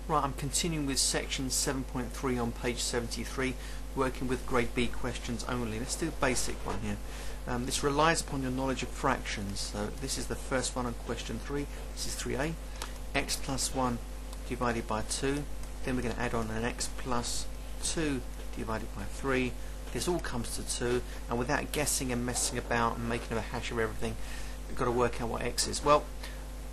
Right, I'm continuing with section 7.3 on page 73, working with grade B questions only. Let's do a basic one here. This relies upon your knowledge of fractions. So this is the first one on question 3. This is 3a. X plus 1 divided by 2. Then we're going to add on an x plus 2 divided by 3. This all comes to 2, and without guessing and messing about and making a hash of everything, we've got to work out what x is. Well,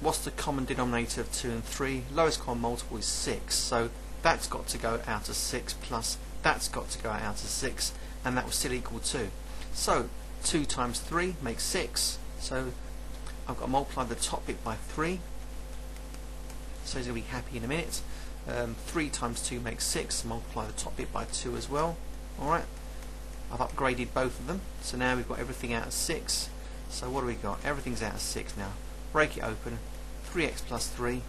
what's the common denominator of 2 and 3? Lowest common multiple is 6, so that's got to go out of 6 plus that's got to go out of 6, and that will still equal 2. So 2 times 3 makes 6, so I've got to multiply the top bit by 3, so he's going to be happy in a minute. 3 times 2 makes 6, multiply the top bit by 2 as well. Alright, I've upgraded both of them, so now we've got everything out of 6. So what do we got? Everything's out of 6 now. Break it open. 3x plus 3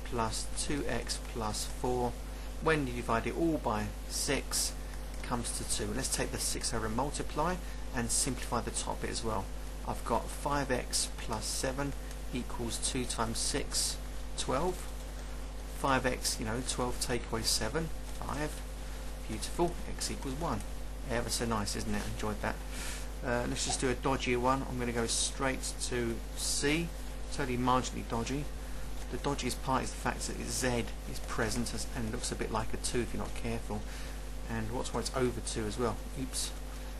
plus 2x plus 4. When you divide it all by 6, it comes to 2. Let's take the 6 over and multiply and simplify the top bit as well. I've got 5x plus 7 equals 2 times 6, 12. 5x, 12 take away 7, 5. Beautiful. X equals 1. Ever so nice, isn't it? Enjoyed that. Let's just do a dodgier one. I'm going to go straight to C. Totally marginally dodgy. The dodgiest part is the fact that Z is present and looks a bit like a 2 if you're not careful. And what's more, it's over 2 as well. Oops.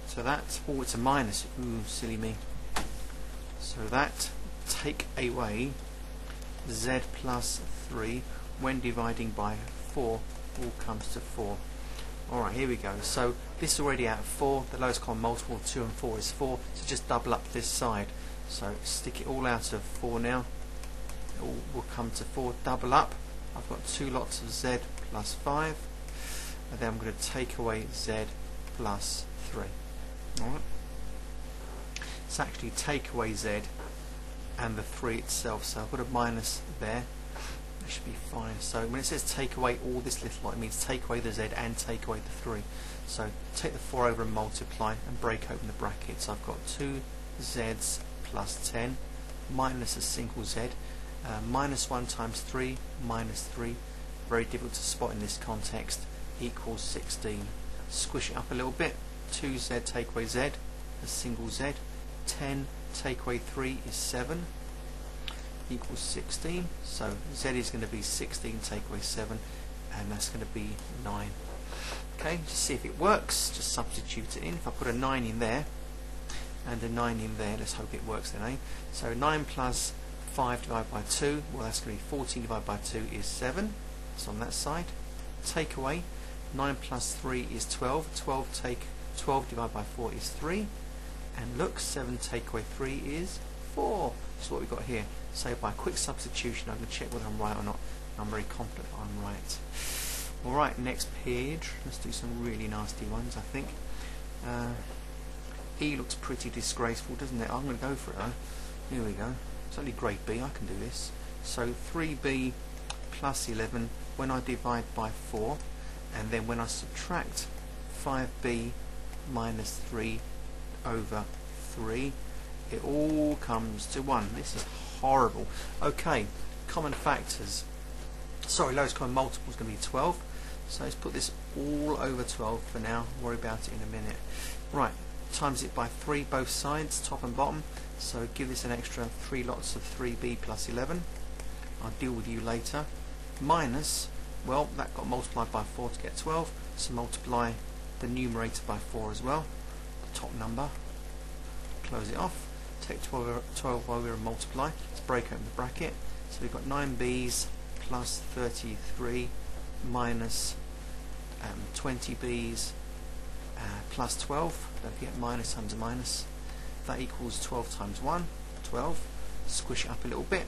So that, oh, it's a minus. Ooh, silly me. So that, take away Z plus 3 when dividing by 4 all comes to 4. Alright, here we go. So this is already out of 4. The lowest common multiple of 2 and 4 is 4. So just double up this side. So stick it all out of 4 now. It all will come to 4. Double up. I've got 2 lots of Z plus 5. And then I'm going to take away Z plus 3. Alright. It's actually take away Z and the 3 itself. So I've got a minus there. That should be fine. So when it says take away all this little lot, it means take away the Z and take away the 3. So take the 4 over and multiply and break open the brackets. So I've got 2 Z's plus 10 minus a single Z. Minus 1 times 3 minus 3. Very difficult to spot in this context. Equals 16. Squish it up a little bit. 2Z take away Z, a single Z. 10 take away 3 is 7. Equals 16. So Z is going to be 16 take away 7, and that's going to be 9. Okay, just see if it works. Just substitute it in. If I put a 9 in there and a 9 in there, let's hope it works then, eh? So 9 plus 5 divided by 2, well, that's going to be 14 divided by 2 is 7. It's on that side. Take away 9 plus 3 is 12. 12 divided by 4 is 3. And look, 7 take away 3 is 4. That's what we've got here. So by quick substitution, I'm going to check whether I'm right or not. I'm very confident I'm right. Alright, next page. Let's do some really nasty ones, I think. E looks pretty disgraceful, doesn't it? I'm going to go for it though. Here we go. It's only grade B, I can do this. So 3b plus 11 when I divide by 4, and then when I subtract 5b minus 3 over 3, it all comes to 1. This is horrible. Okay, common factors. Sorry, lowest common multiple is going to be 12. So let's put this all over 12 for now. Worry about it in a minute. Right, times it by 3 both sides, top and bottom. So give this an extra 3 lots of 3b plus 11. I'll deal with you later. Minus, well, that got multiplied by 4 to get 12. So multiply the numerator by 4 as well. The top number. Close it off. Take 12 over and multiply. Let's break open the bracket. So we've got 9b's plus 33 minus 20b's plus 12. Don't forget minus times a minus. That equals 12 times 1, 12. Squish it up a little bit.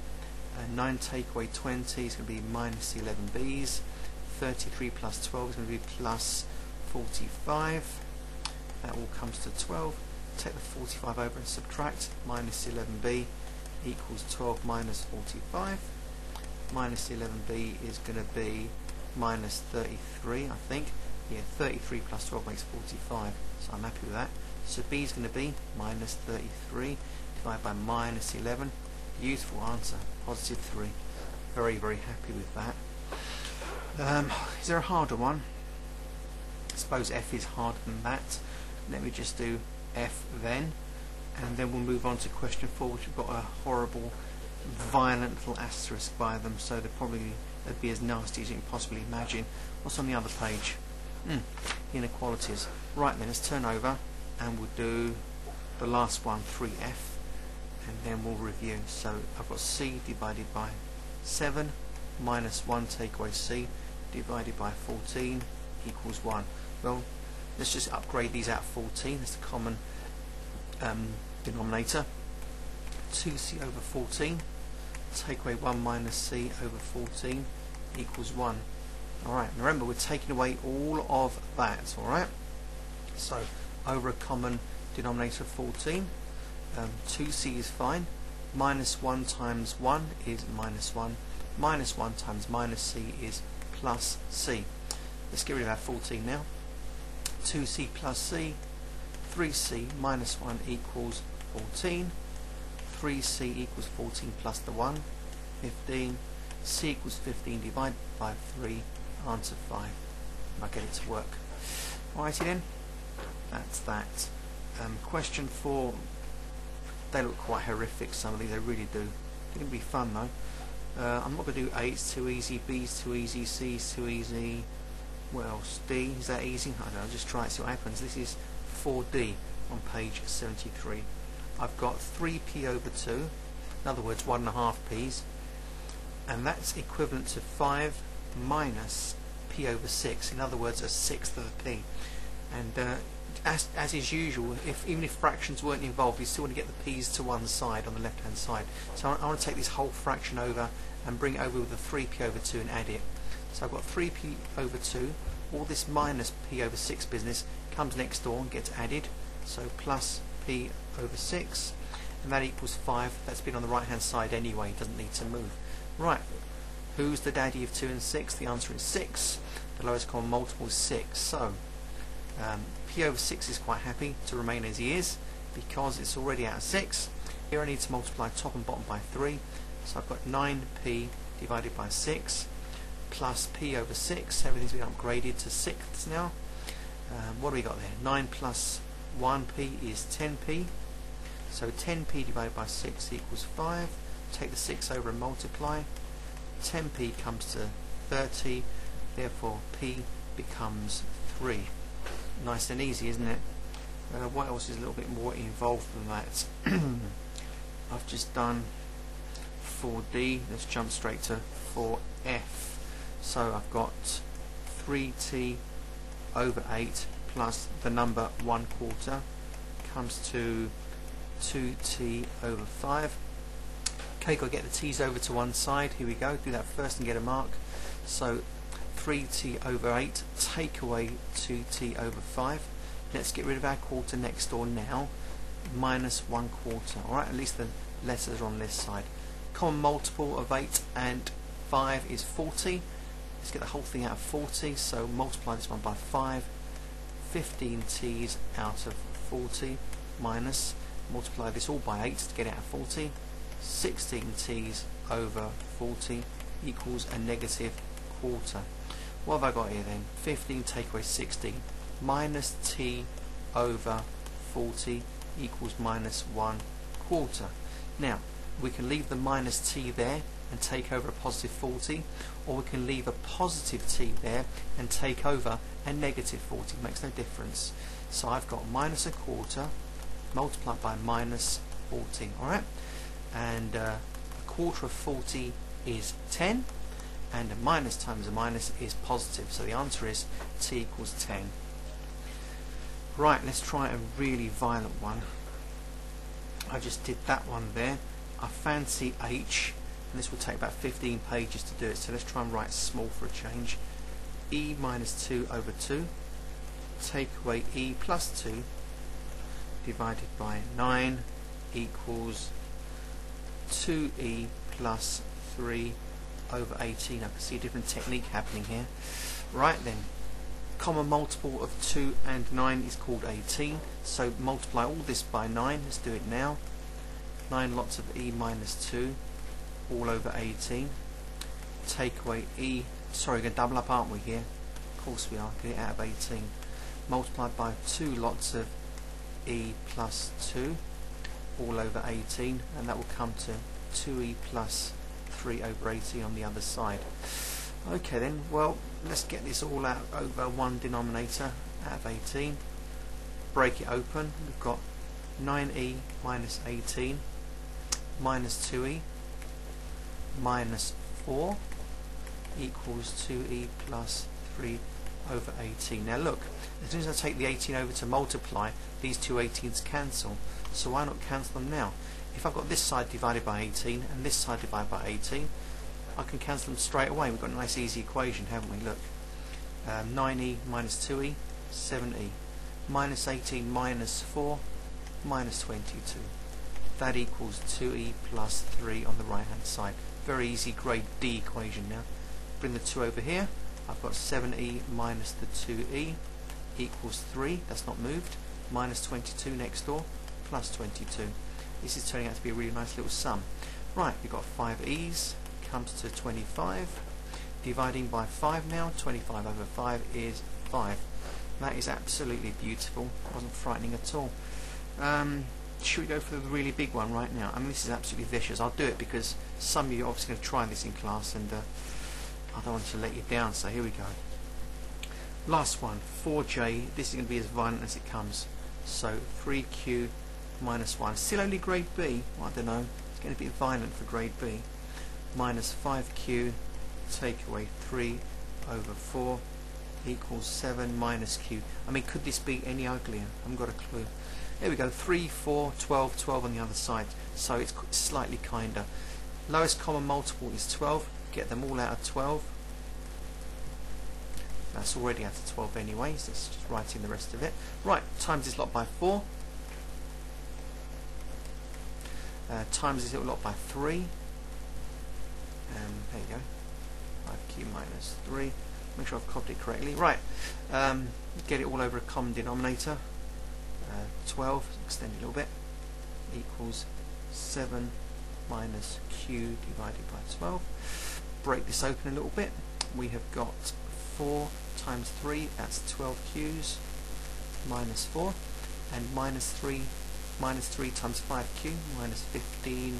9 take away 20 is going to be minus 11b's. 33 plus 12 is going to be plus 45. That all comes to 12. Take the 45 over and subtract. Minus 11b equals 12 minus 45. Minus 11b is going to be minus 33, I think. Yeah, 33 plus 12 makes 45, so I'm happy with that. So b is going to be minus 33 divided by minus 11. Useful answer, positive 3. Very, very happy with that. Is there a harder one? I suppose F is harder than that. Let me just do F then, and then we'll move on to question 4, which have got a horrible, violent little asterisk by them, so they'd be as nasty as you can possibly imagine. What's on the other page? Inequalities. Right then, let's turn over and we'll do the last one, 3F, and then we'll review. So I've got C divided by 7 minus 1 take away C divided by 14 equals 1. Well, let's just upgrade these out of 14. That's the common denominator. 2C over 14, take away 1 minus C over 14 equals 1. Alright, remember we're taking away all of that, alright? So, over a common denominator of 14, 2C is fine, minus 1 times 1 is minus 1, minus 1 times minus C is plus C. Let's get rid of our 14 now. 2C plus C, 3C minus 1 equals 14, 3C equals 14 plus the 1, 15, C equals 15 divided by 3, answer 5. I'll get it to work. Alrighty then, that's that. Question 4, they look quite horrific, some of these, they really do. They're going to be fun though. I'm not going to do A, it's too easy, B is too easy, C is too easy. What else? D, is that easy? I don't know, just try it, see what happens. This is 4D on page 73. I've got 3p over 2, in other words 1.5 p's, and that's equivalent to 5 minus p over 6, in other words a sixth of a p. And as is usual, even if fractions weren't involved, you still want to get the p's to one side on the left hand side. So I want to take this whole fraction over and bring it over with the 3p over 2 and add it. So I've got 3p over 2, all this minus p over 6 business comes next door and gets added, so plus p over 6, and that equals 5. That's been on the right hand side anyway, doesn't need to move. Right, who's the daddy of 2 and 6? The answer is 6. The lowest common multiple is 6. So p over 6 is quite happy to remain as he is because it's already out of 6. Here I need to multiply top and bottom by 3, so I've got 9p divided by 6 plus p over 6. Everything's been upgraded to sixths now. What do we got there? 9 plus 1p is 10p. So 10p divided by 6 equals 5. Take the 6 over and multiply. 10p comes to 30. Therefore p becomes 3. Nice and easy, isn't it? What else is a little bit more involved than that? I've just done 4D. Let's jump straight to 4F. So I've got 3t over 8 plus the number 1/4 comes to 2t over 5. Okay, got to get the t's over to one side. Here we go. Do that first and get a mark. So 3t over 8 take away 2t over 5. Let's get rid of our quarter next door now. Minus 1/4. Alright, at least the letters are on this side. Common multiple of 8 and 5 is 40. Let's get the whole thing out of 40, so multiply this one by 5. 15 t's out of 40 minus, multiply this all by 8 to get it out of 40. 16 t's over 40 equals a negative quarter. What have I got here then? 15 take away 16 minus t over 40 equals minus 1/4. Now we can leave the minus t there and take over a positive 40, or we can leave a positive t there and take over a negative 40. It makes no difference. So I've got minus 1/4 multiplied by minus 40. Alright, and a quarter of 40 is 10, and a minus times a minus is positive, so the answer is t equals 10. Right, let's try a really violent one. I just did that one there. I fancy h, and this will take about 15 pages to do it, so let's try and write small for a change. E minus 2 over 2, take away e plus 2 divided by 9 equals 2e plus 3 over 18. I can see a different technique happening here. Right then, common multiple of 2 and 9 is called 18, so multiply all this by 9. Let's do it now. 9 lots of e minus 2 all over 18. Take away e sorry, we're going to double up, aren't we, here? Of course we are. Get it out of 18. Multiplied by 2 lots of e plus 2 all over 18, and that will come to 2e plus 3 over 18 on the other side. Okay then, well, let's get this all out over one denominator out of 18. Break it open. We've got 9e minus 18 minus 2e minus 4 equals 2e plus 3 over 18. Now look, as soon as I take the 18 over to multiply, these two 18s cancel. So why not cancel them now? If I've got this side divided by 18 and this side divided by 18, I can cancel them straight away. We've got a nice easy equation, haven't we? Look, 9e minus 2e, 7e, minus 18 minus 4, minus 22. That equals 2e plus 3 on the right hand side. Very easy grade D equation now. Bring the 2 over here. I've got 7e minus the 2e equals 3. That's not moved. Minus 22 next door, plus 22. This is turning out to be a really nice little sum. Right, we've got 5 e's, comes to 25. Dividing by 5 now, 25 over 5 is 5. That is absolutely beautiful. Wasn't frightening at all. Should we go for the really big one right now? I mean, this is absolutely vicious. I'll do it because some of you are obviously going to try this in class, and I don't want to let you down, so here we go. Last one, 4j. This is going to be as violent as it comes. So 3q minus 1. Still only grade B. Well, I don't know. It's going to be violent for grade B. Minus 5q, take away 3 over 4 equals 7 minus q. I mean, could this be any uglier? I haven't got a clue. There we go, 3, 4, 12, 12 on the other side. So it's slightly kinder. Lowest common multiple is 12. Get them all out of 12. That's already out of 12 anyway, so let's just write in the rest of it. Right, times this lot by 4. Times this little lot by 3. There you go. 5q minus 3. Make sure I've copied it correctly. Right, get it all over a common denominator. 12, extend it a little bit, equals 7 minus q divided by 12. Break this open a little bit. We have got 4 times 3, that's 12 q's, minus 4, and minus 3 times 5q, minus 15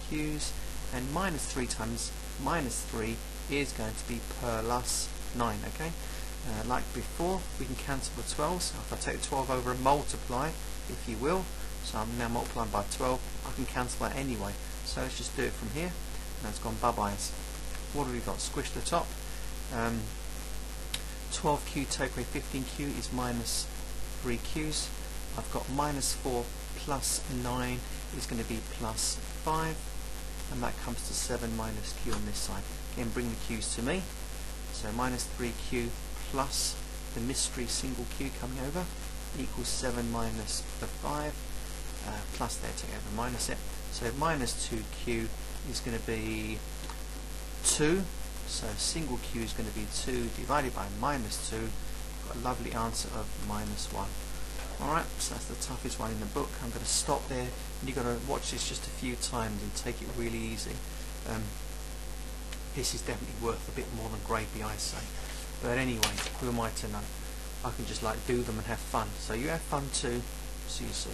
q's, and minus 3 times minus 3 is going to be plus 9, okay? Like before, we can cancel the 12s. If I take the 12 over and multiply, if you will, so I'm now multiplying by 12, I can cancel that anyway. So let's just do it from here. Now it's gone bye-byes. What have we got? Squish the top. 12q take away 15q is minus 3q's. I've got minus 4 plus 9 is going to be plus 5, and that comes to 7 minus q on this side. Again, bring the q's to me. So minus 3q plus the mystery single q coming over equals 7 minus the 5, plus there, take over, minus it. So minus 2q is going to be 2. So single q is going to be 2 divided by minus 2. Got a lovely answer of minus 1. Alright, so that's the toughest one in the book. I'm going to stop there, and you've got to watch this just a few times and take it really easy. This is definitely worth a bit more than grade B, I say. But anyway, who am I to know? I can just like do them and have fun. So you have fun too. See you soon.